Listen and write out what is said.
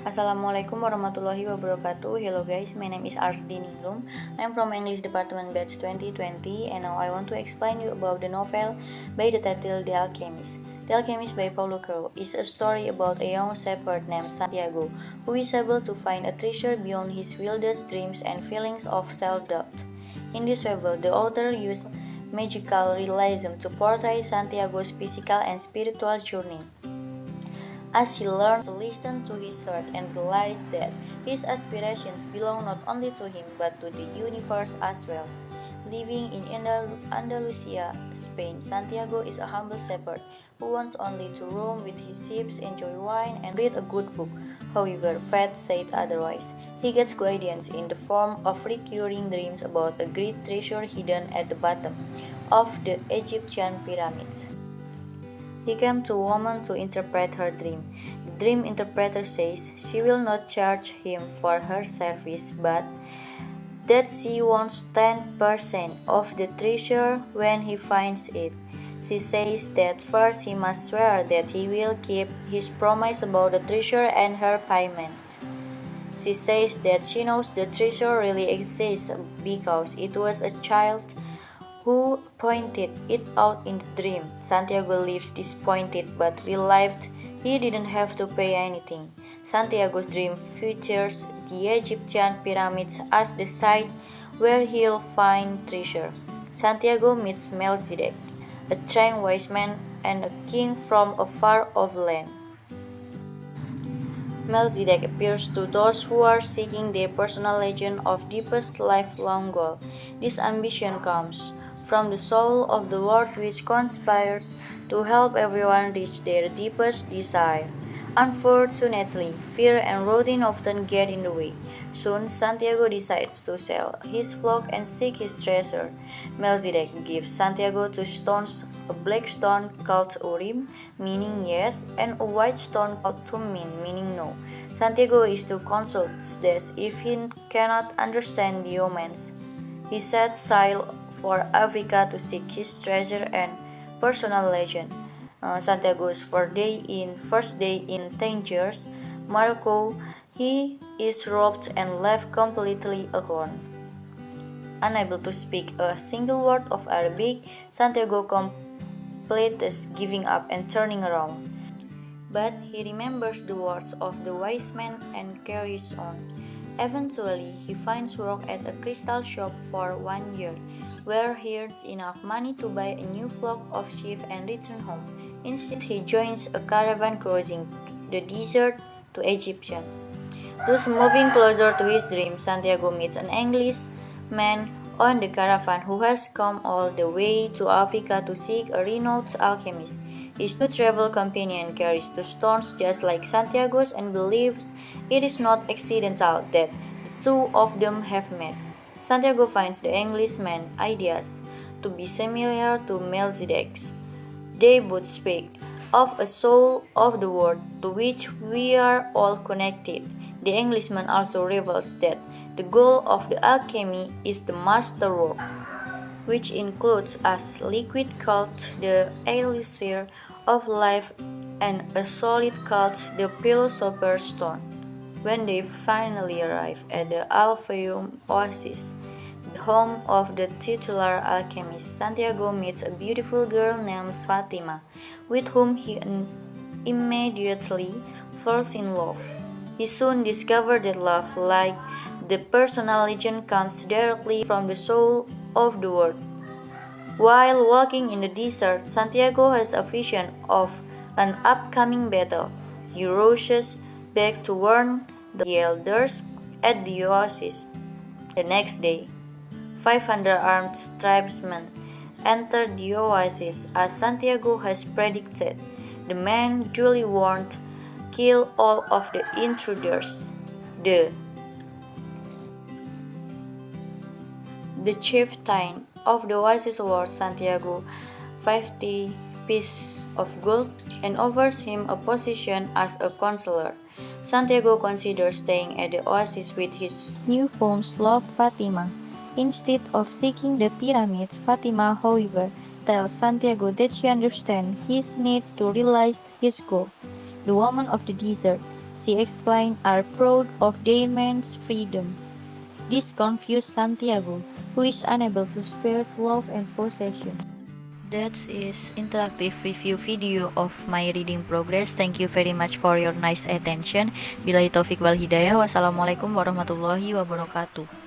Assalamualaikum warahmatullahi wabarakatuh. Hello guys, my name is ARDININGRUM. I'm from English Department Batch 2020 and now I want to explain you about the novel by the title The Alchemist. The Alchemist by Paulo Coelho is a story about a young shepherd named Santiago who is able to find a treasure beyond his wildest dreams and feelings of self-doubt. In this novel, the author used magical realism to portray Santiago's physical and spiritual journey, as he learned to listen to his heart and realized that his aspirations belong not only to him but to the universe as well. Living in Andalusia, Spain, Santiago is a humble shepherd who wants only to roam with his sheep, enjoy wine, and read a good book. However, fate said otherwise. He gets guidance in the form of recurring dreams about a great treasure hidden at the bottom of the Egyptian pyramids. He came to a woman to interpret her dream. The dream interpreter says she will not charge him for her service, but that she wants 10% of the treasure when he finds it. She says that first he must swear that he will keep his promise about the treasure and her payment. She says that she knows the treasure really exists because it was a child who pointed it out in the dream. Santiago leaves disappointed but realized he didn't have to pay anything. Santiago's dream features the Egyptian pyramids as the site where he'll find treasure. Santiago meets Melchizedek, a strange wise man and a king from a far-off land. Melchizedek appears to those who are seeking their personal legend of deepest lifelong goal. This ambition comes from the soul of the world which conspires to help everyone reach their deepest desire. Unfortunately, fear and routine often get in the way. Soon, Santiago decides to sell his flock and seek his treasure. Melchizedek gives Santiago two stones, a black stone called Urim, meaning yes, and a white stone called Tummin, meaning no. Santiago is to consult this if he cannot understand the omens. He sets sail for Africa to seek his treasure and personal legend. Santiago's first day in Tangiers, Morocco, he is robbed and left completely alone. Unable to speak a single word of Arabic, Santiago completes giving up and turning around. But he remembers the words of the wise man and carries on. Eventually, he finds work at a crystal shop for 1 year, where he earns enough money to buy a new flock of sheep and return home. Instead, he joins a caravan crossing the desert to Egyptian. Thus moving closer to his dream, Santiago meets an Englishman on the caravan who has come all the way to Africa to seek a renowned alchemist. His new travel companion carries two stones just like Santiago's and believes it is not accidental that the two of them have met. Santiago finds the Englishman's ideas to be similar to Melchizedek's. They both speak of a soul of the world to which we are all connected. The Englishman also reveals that the goal of the alchemy is the masterwork, which includes a liquid called the elixir of life and a solid called the philosopher's stone. When they finally arrive at the Alphaeum Oasis, the home of the titular alchemist, Santiago meets a beautiful girl named Fatima, with whom he immediately falls in love. He soon discovers that love, like the personal legend, comes directly from the soul of the world. While walking in the desert, Santiago has a vision of an upcoming battle. He rushes back to warn the elders at the oasis. The next day, 500 armed tribesmen enter the oasis as Santiago has predicted. The men, duly warned, kill all of the intruders. The chieftain of the oasis awards Santiago 50 pieces of gold and offers him a position as a counselor. Santiago considers staying at the oasis with his newfound love Fatima. Instead of seeking the pyramids, Fatima, however, tells Santiago that she understands his need to realize his goal. The woman of the desert she explained, are proud of their man's freedom. This confused Santiago, who is unable to spare love and possession. That is interactive review video of my reading progress. Thank you very much for your nice attention. Billahi taufiq wal hidayah. Wassalamualaikum warahmatullahi wabarakatuh.